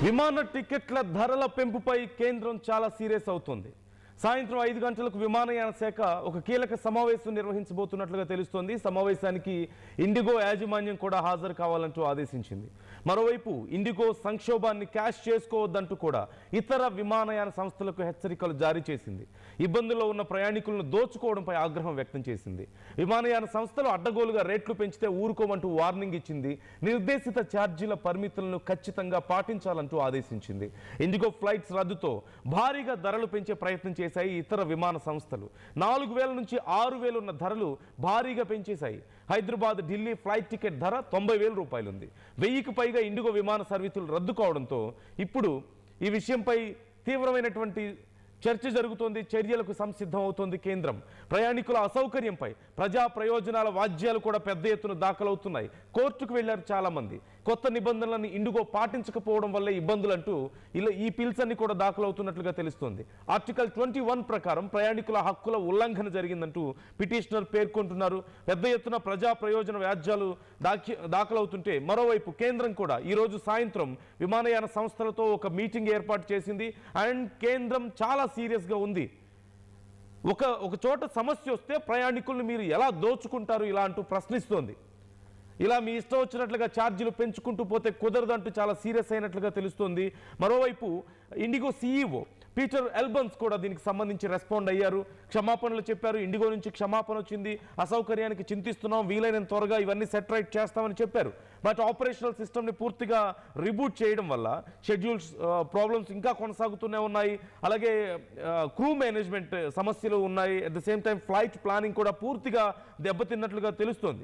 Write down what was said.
విమాన టికెట్ల ధరల పెంపుపై కేంద్రం చాలా సీరియస్ అవుతుంది. సాయంత్రం 5 గంటలకు విమానయాన శాఖ ఒక కీలక సమావేశం నిర్వహించబోతున్నట్లుగా తెలుస్తోంది. సమావేశానికి ఇండిగో యాజమాన్యం కూడా హాజరు కావాలంటూ ఆదేశించింది. మరోవైపు ఇండిగో సంక్షోభాన్ని క్యాష్ చేసుకోవద్దంటూ కూడా ఇతర విమానయాన సంస్థలకు హెచ్చరికలు జారీ చేసింది. ఇబ్బందుల్లో ఉన్న ప్రయాణికులను దోచుకోవడంపై ఆగ్రహం వ్యక్తం చేసింది. విమానయాన సంస్థలు అడ్డగోలుగా రేట్లు పెంచితే ఊరుకోమంటూ వార్నింగ్ ఇచ్చింది. నిర్దేశిత ఛార్జీల పరిమితులను ఖచ్చితంగా పాటించాలంటూ ఆదేశించింది. ఇండిగో ఫ్లైట్స్ రద్దుతో భారీగా ధరలు పెంచే ప్రయత్నం చేశాయి ఇతర విమాన సంస్థలు. 4000 నుంచి 6000 ఉన్న ధరలు భారీగా పెంచేశాయి. హైదరాబాద్ ఢిల్లీ ఫ్లైట్ టికెట్ ధర 90,000 రూపాయలు ఉంది. 1000కి పైగా ఇండిగో విమాన సర్వీసులు రద్దు కావడంతో ఇప్పుడు ఈ విషయంపై తీవ్రమైనటువంటి చర్చ జరుగుతోంది. చర్యలకు సంసిద్ధం అవుతోంది కేంద్రం. ప్రయాణికుల అసౌకర్యంపై ప్రజా ప్రయోజనాల వాద్యాలు కూడా పెద్ద ఎత్తున దాఖలవుతున్నాయి. కోర్టుకు వెళ్లారు చాలా మంది. కొత్త నిబంధనలను ఇండిగో పాటించకపోవడం వల్లే ఇబ్బందులంటూ ఈ పిల్స్ అన్ని కూడా దాఖలవుతున్నట్లుగా తెలుస్తోంది. ఆర్టికల్ 21 ప్రకారం ప్రయాణికుల హక్కుల ఉల్లంఘన జరిగిందంటూ పిటిషనర్ పేర్కొంటున్నారు. పెద్ద ఎత్తున ప్రజా ప్రయోజన వ్యాజ్యాలు దాఖలవుతుంటే మరోవైపు కేంద్రం కూడా ఈరోజు సాయంత్రం విమానయాన సంస్థలతో ఒక మీటింగ్ ఏర్పాటు చేసింది. అండ్ కేంద్రం చాలా సీరియస్గా ఉంది. ఒక చోట సమస్య వస్తే ప్రయాణికులను మీరు ఎలా దోచుకుంటారు ఇలా అంటూ ప్రశ్నిస్తోంది. ఇలా మీ ఇష్టం వచ్చినట్లుగా ఛార్జీలు పెంచుకుంటూ పోతే కుదరదంటూ చాలా సీరియస్ అయినట్లుగా తెలుస్తోంది. మరోవైపు ఇండిగో సీఈఓ పీటర్ ఎల్బన్స్ కూడా దీనికి సంబంధించి రెస్పాండ్ అయ్యారు. క్షమాపణలు చెప్పారు. ఇండిగో నుంచి క్షమాపణ వచ్చింది. అసౌకర్యానికి చింతిస్తున్నాం, వీలైనంత త్వరగా ఇవన్నీ సెట్ రైట్ చేస్తామని చెప్పారు. బట్ ఆపరేషనల్ సిస్టమ్ని పూర్తిగా రిబూట్ చేయడం వల్ల షెడ్యూల్స్ ప్రాబ్లమ్స్ ఇంకా కొనసాగుతూనే ఉన్నాయి. అలాగే క్రూ మేనేజ్మెంట్ సమస్యలు ఉన్నాయి. At the same time flight planning కూడా పూర్తిగా దెబ్బతిన్నట్లుగా తెలుస్తోంది.